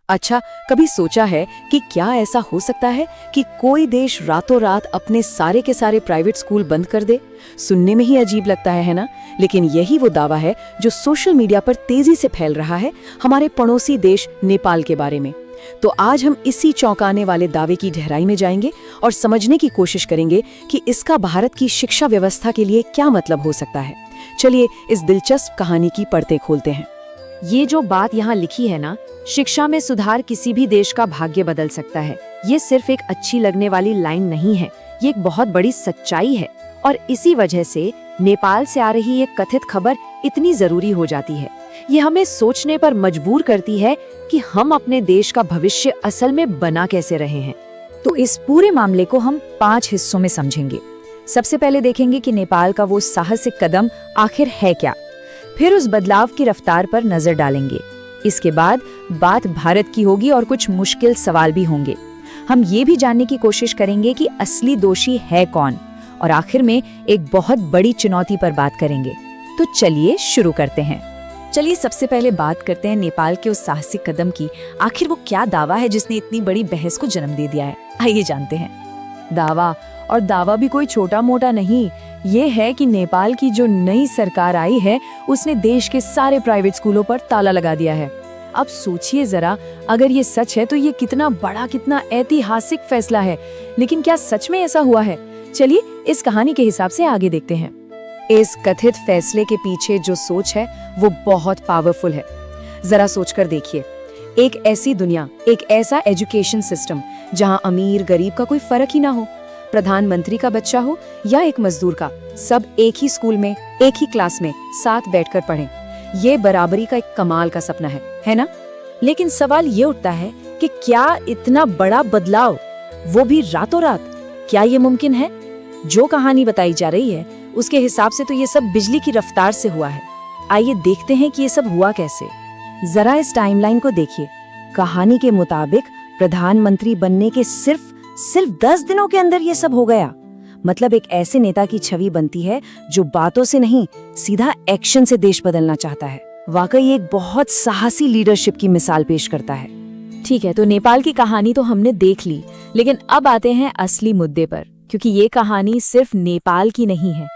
अच्छा, कभी सोचा है कि क्या ऐसा हो सकता है कि कोई देश रातों रात अपने सारे के सारे प्राइवेट स्कूल बंद कर दे? सुनने में ही अजीब लगता है ना? लेकिन यही वो दावा है जो सोशल मीडिया पर तेजी से फैल रहा है हमारे पड़ोसी देश नेपाल के बारे में। तो आज हम इसी चौंकाने वाले दावे की गहराई में जाएंगे और समझने की कोशिश करेंगे कि इसका भारत की शिक्षा व्यवस्था के लिए क्या मतलब हो सकता है। चलिए इस दिलचस्प कहानी की परतें खोलते हैं। ये जो बात यहाँ लिखी है ना, शिक्षा में सुधार किसी भी देश का भाग्य बदल सकता है, ये सिर्फ एक अच्छी लगने वाली लाइन नहीं है, ये एक बहुत बड़ी सच्चाई है। और इसी वजह से नेपाल से आ रही एक कथित खबर इतनी जरूरी हो जाती है। ये हमें सोचने पर मजबूर करती है कि हम अपने देश का भविष्य असल में बना कैसे रहे हैं। तो इस पूरे मामले को हम 5 हिस्सों में समझेंगे। सबसे पहले देखेंगे कि नेपाल का वो साहसिक कदम आखिर है क्या। फिर उस बदलाव की रफ्तार पर नजर डालेंगे। इसके बाद बात भारत की होगी और कुछ मुश्किल सवाल भी होंगे। हम ये भी जानने की कोशिश करेंगे कि असली दोषी है कौन, और आखिर में एक बहुत बड़ी चुनौती पर बात करेंगे। तो चलिए शुरू करते हैं। चलिए सबसे पहले बात करते हैं नेपाल के उस साहसिक कदम की। आखिर वो क्या दावा है जिसने इतनी बड़ी बहस को जन्म दे दिया है? आइए जानते हैं। दावा भी कोई छोटा मोटा नहीं। ये है कि नेपाल की जो नई सरकार आई है उसने देश के सारे प्राइवेट स्कूलों पर ताला लगा दिया है। अब सोचिए जरा, अगर ये सच है तो ये कितना बड़ा, कितना ऐतिहासिक फैसला है। लेकिन क्या सच में ऐसा हुआ है? चलिए इस कहानी के हिसाब से आगे देखते हैं। इस कथित फैसले के पीछे जो सोच है वो बहुत पावरफुल है। जरा सोचकर देखिए, एक ऐसी दुनिया, एक ऐसा एजुकेशन सिस्टम जहां अमीर गरीब का कोई फर्क ही ना हो, प्रधानमंत्री का बच्चा हो या एक मजदूर का, सब एक ही स्कूल में, एक ही क्लास में साथ बैठकर पढ़ें। ये बराबरी का एक कमाल का सपना है ना? लेकिन सवाल ये उठता है कि क्या इतना बड़ा बदलाव, वो भी रातों रात, क्या ये मुमकिन है? जो कहानी बताई जा रही है उसके हिसाब से तो ये सब बिजली की रफ्तार से हुआ है। आइए देखते हैं कि ये सब हुआ कैसे। जरा इस टाइमलाइन को देखिए। कहानी के मुताबिक प्रधानमंत्री बनने के सिर्फ 10 दिनों के अंदर ये सब हो गया। मतलब एक ऐसे नेता की छवि बनती है जो बातों से नहीं, सीधा एक्शन से देश बदलना चाहता है। वाकई एक बहुत साहसी लीडरशिप की मिसाल पेश करता है। ठीक है, तो नेपाल की कहानी तो हमने देख ली, लेकिन अब आते हैं असली मुद्दे पर, क्योंकि ये कहानी सिर्फ नेपाल की नहीं है।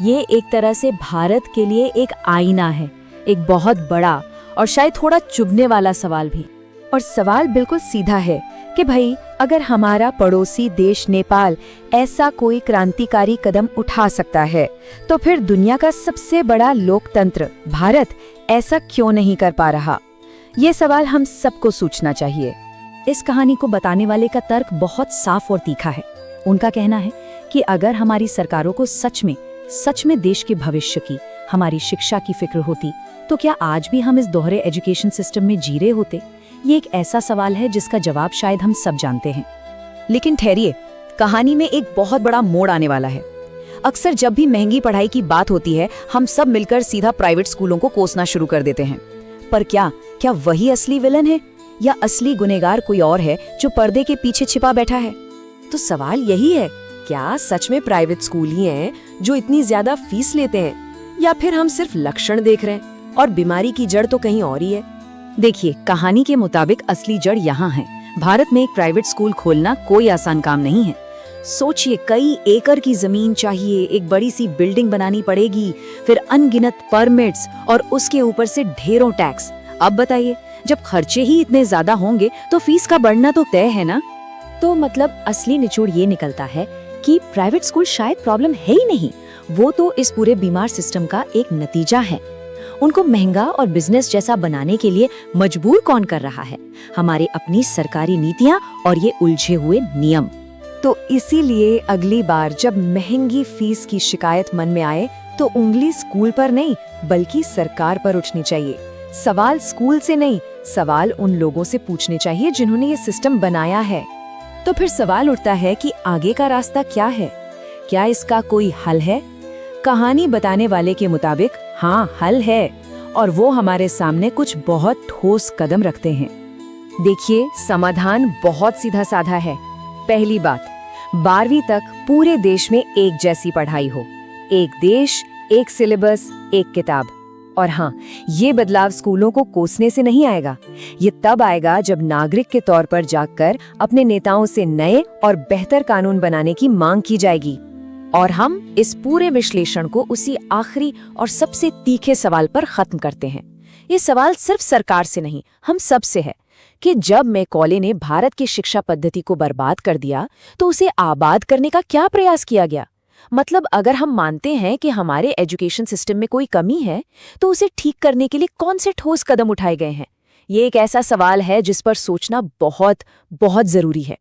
ये एक तरह से भारत के लिए एक आईना है, एक बहुत बड़ा और शायद थोड़ा चुभने वाला सवाल भी। और सवाल बिल्कुल सीधा है कि भाई, अगर हमारा पड़ोसी देश नेपाल ऐसा कोई क्रांतिकारी कदम उठा सकता है, तो फिर दुनिया का सबसे बड़ा लोकतंत्र भारत ऐसा क्यों नहीं कर पा रहा? ये सवाल हम सबको सोचना चाहिए। इस कहानी को बताने वाले का तर्क बहुत साफ और तीखा है। उनका कहना है कि अगर हमारी सरकारों को सच में देश के भविष्य की, हमारी शिक्षा की फिक्र होती, तो क्या आज भी हम इस दोहरे एजुकेशन सिस्टम में जी रहे होते? ये एक ऐसा सवाल है जिसका जवाब शायद हम सब जानते हैं। लेकिन ठहरिए, कहानी में एक बहुत बड़ा मोड़ आने वाला है। अक्सर जब भी महंगी पढ़ाई की बात होती है, हम सब मिलकर सीधा प्राइवेट स्कूलों को कोसना शुरू कर देते हैं। पर क्या वही असली विलन है, या असली गुनहगार कोई और है जो पर्दे के पीछे छिपा बैठा है? तो सवाल यही है, क्या सच में प्राइवेट स्कूल ही हैं जो इतनी ज्यादा फीस लेते हैं, या फिर हम सिर्फ लक्षण देख रहे हैं और बीमारी की जड़ तो कहीं और ही है? देखिए, कहानी के मुताबिक असली जड़ यहाँ है। भारत में एक प्राइवेट स्कूल खोलना कोई आसान काम नहीं है। सोचिए, कई एकड़ की जमीन चाहिए, एक बड़ी सी बिल्डिंग बनानी पड़ेगी, फिर अनगिनत परमिट्स और उसके ऊपर से ढेरों टैक्स। अब बताइए, जब खर्चे ही इतने ज्यादा होंगे तो फीस का बढ़ना तो तय है ना? तो मतलब असली निचोड़ ये निकलता है कि प्राइवेट स्कूल शायद प्रॉब्लम है ही नहीं, वो तो इस पूरे बीमार सिस्टम का एक नतीजा है। उनको महंगा और बिजनेस जैसा बनाने के लिए मजबूर कौन कर रहा है? हमारी अपनी सरकारी नीतियां और ये उलझे हुए नियम। तो इसीलिए अगली बार जब महंगी फीस की शिकायत मन में आए तो उंगली स्कूल पर नहीं बल्कि सरकार पर उठनी चाहिए। सवाल स्कूल से नहीं, सवाल उन लोगों से पूछने चाहिए जिन्होंने ये सिस्टम बनाया है। तो फिर सवाल उठता है कि आगे का रास्ता क्या है? क्या इसका कोई हल है? कहानी बताने वाले के मुताबिक हाँ, हल है, और वो हमारे सामने कुछ बहुत ठोस कदम रखते हैं। देखिए, समाधान बहुत सीधा साधा है। पहली बात, 12वीं तक पूरे देश में एक जैसी पढ़ाई हो, एक देश, एक सिलेबस, एक किताब। और हाँ, ये बदलाव स्कूलों को कोसने से नहीं आएगा। ये तब आएगा जब नागरिक के तौर पर जागकर अपने नेताओं से नए और बेहतर कानून बनाने की मांग की जाएगी। और हम इस पूरे विश्लेषण को उसी आखिरी और सबसे तीखे सवाल पर खत्म करते हैं। ये सवाल सिर्फ सरकार से नहीं, हम सब से है कि जब मैकॉले ने भारत की शिक्षा पद्धति को बर्बाद कर दिया तो उसे आबाद करने का क्या प्रयास किया गया। मतलब अगर हम मानते हैं कि हमारे एजुकेशन सिस्टम में कोई कमी है तो उसे ठीक करने के लिए कौन से ठोस कदम उठाए गए हैं। ये एक ऐसा सवाल है जिस पर सोचना बहुत बहुत जरूरी है।